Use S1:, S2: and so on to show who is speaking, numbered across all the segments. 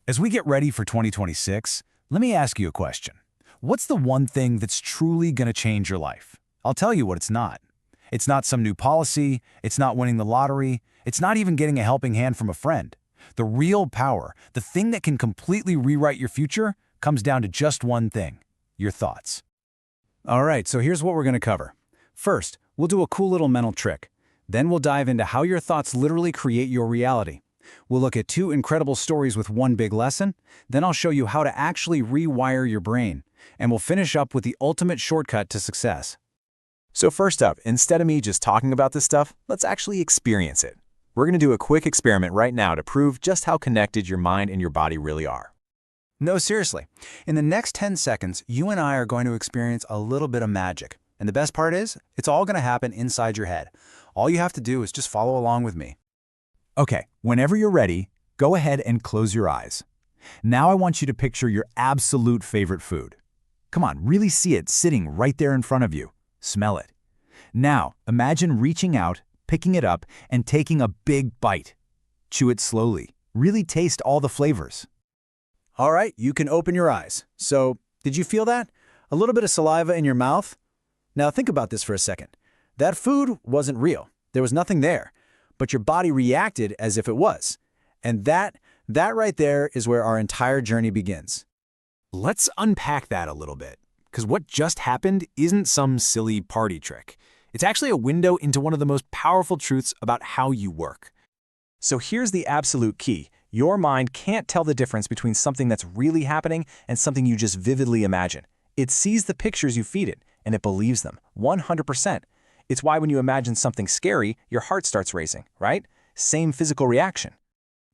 S1: As we get ready for 2026, let me ask you a question. What's the one thing that's truly going to change your life? I'll tell you what it's not. It's not some new policy, it's not winning the lottery, it's not even getting a helping hand from a friend. The real power, the thing that can completely rewrite your future, comes down to just one thing: your thoughts. All right, so here's what we're going to cover. First, we'll do a cool little mental trick. Then we'll dive into how your thoughts literally create your reality. We'll look at 2 incredible stories with one big lesson. Then I'll show you how to actually rewire your brain. And we'll finish up with the ultimate shortcut to success.
S2: So first up, instead of me just talking about this stuff, let's actually experience it. We're going to do a quick experiment right now to prove just how connected your mind and your body really are.
S1: No, seriously. In the next 10 seconds, you and I are going to experience a little bit of magic. And the best part is, it's all going to happen inside your head. All you have to do is just follow along with me. Okay, whenever you're ready, go ahead and close your eyes. Now I want you to picture your absolute favorite food. Come on, really see it sitting right there in front of you. Smell it. Now, imagine reaching out, picking it up, and taking a big bite. Chew it slowly. Really taste all the flavors. All right, you can open your eyes. So, did you feel that? A little bit of saliva in your mouth? Now think about this for a second. That food wasn't real. There was nothing there. But your body reacted as if it was. And that right there is where our entire journey begins.
S2: Let's unpack that a little bit, because what just happened isn't some silly party trick. It's actually a window into one of the most powerful truths about how you work. So here's the absolute key. Your mind can't tell the difference between something that's really happening and something you just vividly imagine. It sees the pictures you feed it, and it believes them, 100%. It's why when you imagine something scary, your heart starts racing, right? Same physical reaction.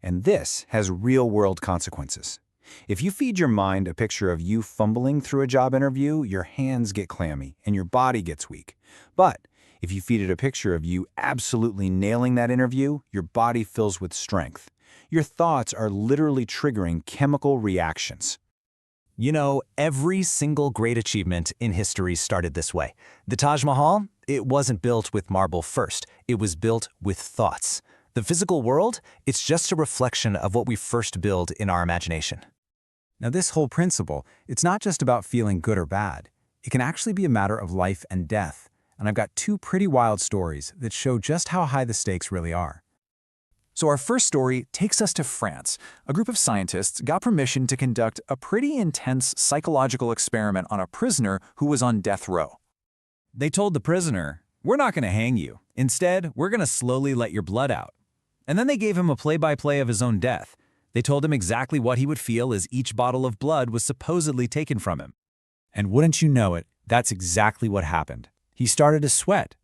S1: And this has real-world consequences. If you feed your mind a picture of you fumbling through a job interview, your hands get clammy and your body gets weak. But if you feed it a picture of you absolutely nailing that interview, your body fills with strength. Your thoughts are literally triggering chemical reactions.
S3: You know, every single great achievement in history started this way. The Taj Mahal, it wasn't built with marble first. It was built with thoughts. The physical world, it's just a reflection of what we first build in our imagination.
S1: Now, this whole principle, it's not just about feeling good or bad. It can actually be a matter of life and death. And I've got 2 pretty wild stories that show just how high the stakes really are.
S2: So our first story takes us to France. A group of scientists got permission to conduct a pretty intense psychological experiment on a prisoner who was on death row.
S1: They told the prisoner, "We're not going to hang you. Instead, we're going to slowly let your blood out." And then they gave him a play-by-play of his own death. They told him exactly what he would feel as each bottle of blood was supposedly taken from him. And wouldn't you know it, that's exactly what happened. He started to sweat.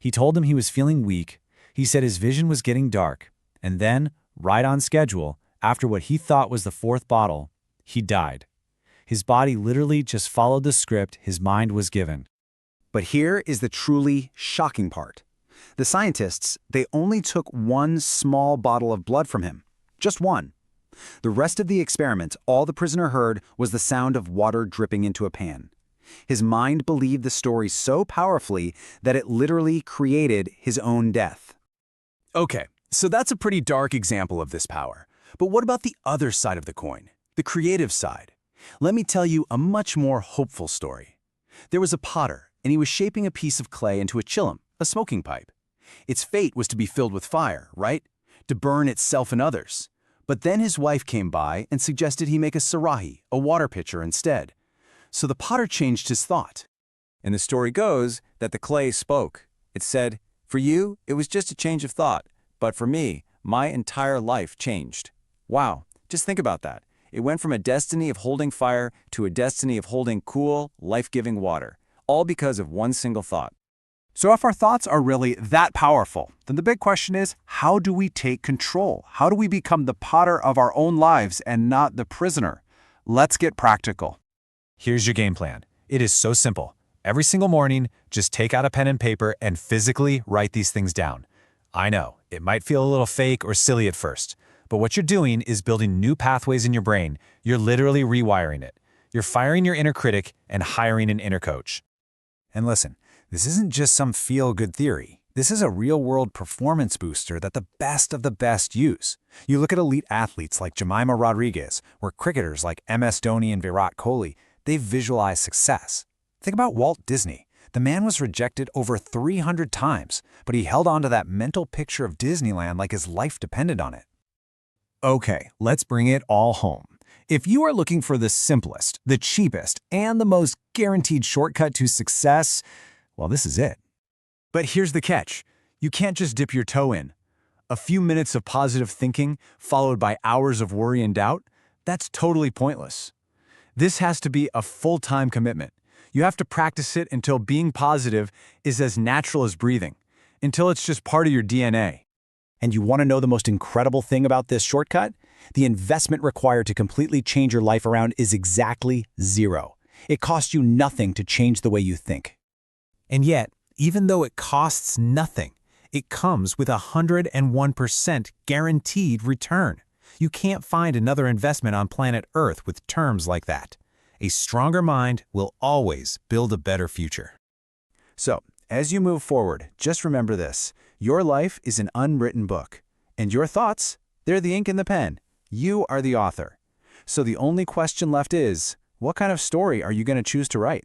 S1: He told them he was feeling weak. He said his vision was getting dark. And then, right on schedule, after what he thought was the 4th bottle, he died. His body literally just followed the script his mind was given. But here is the truly shocking part. The scientists, they only took 1 small bottle of blood from him. Just 1. The rest of the experiment, all the prisoner heard was the sound of water dripping into a pan. His mind believed the story so powerfully that it literally created his own death.
S2: Okay, so that's a pretty dark example of this power. But what about the other side of the coin, the creative side? Let me tell you a much more hopeful story. There was a potter, and he was shaping a piece of clay into a chillum, a smoking pipe. Its fate was to be filled with fire, right? To burn itself and others. But then his wife came by and suggested he make a sarahi, a water pitcher, instead. So the potter changed his thought. And the story goes that the clay spoke. It said, "For you, it was just a change of thought. But for me, my entire life changed." Wow, just think about that. It went from a destiny of holding fire to a destiny of holding cool, life-giving water, all because of one single thought.
S1: So if our thoughts are really that powerful, then the big question is, how do we take control? How do we become the potter of our own lives and not the prisoner? Let's get practical.
S3: Here's your game plan. It is so simple. Every single morning, just take out a pen and paper and physically write these things down. I know, it might feel a little fake or silly at first, but what you're doing is building new pathways in your brain. You're literally rewiring it. You're firing your inner critic and hiring an inner coach.
S1: And listen, this isn't just some feel-good theory.
S3: This is a real-world performance booster that the best of the best use. You look at elite athletes like Jemima Rodriguez, or cricketers like MS Dhoni and Virat Kohli, they visualize success. Think about Walt Disney. The man was rejected over 300 times, but he held on to that mental picture of Disneyland like his life depended on it. Okay, let's bring it all home. If you are looking for the simplest, the cheapest, and the most guaranteed shortcut to success, well, this is it. But here's the catch. You can't just dip your toe in. A few minutes of positive thinking, followed by hours of worry and doubt, that's totally pointless. This has to be a full-time commitment. You have to practice it until being positive is as natural as breathing, until it's just part of your DNA. And you want to know the most incredible thing about this shortcut? The investment required to completely change your life around is exactly zero. It costs you nothing to change the way you think. And yet, even though it costs nothing, it comes with 101% guaranteed return. You can't find another investment on planet Earth with terms like that. A stronger mind will always build a better future. So, as you move forward, just remember this. Your life is an unwritten book. And your thoughts, they're the ink in the pen. You are the author. So the only question left is, what kind of story are you going to choose to write?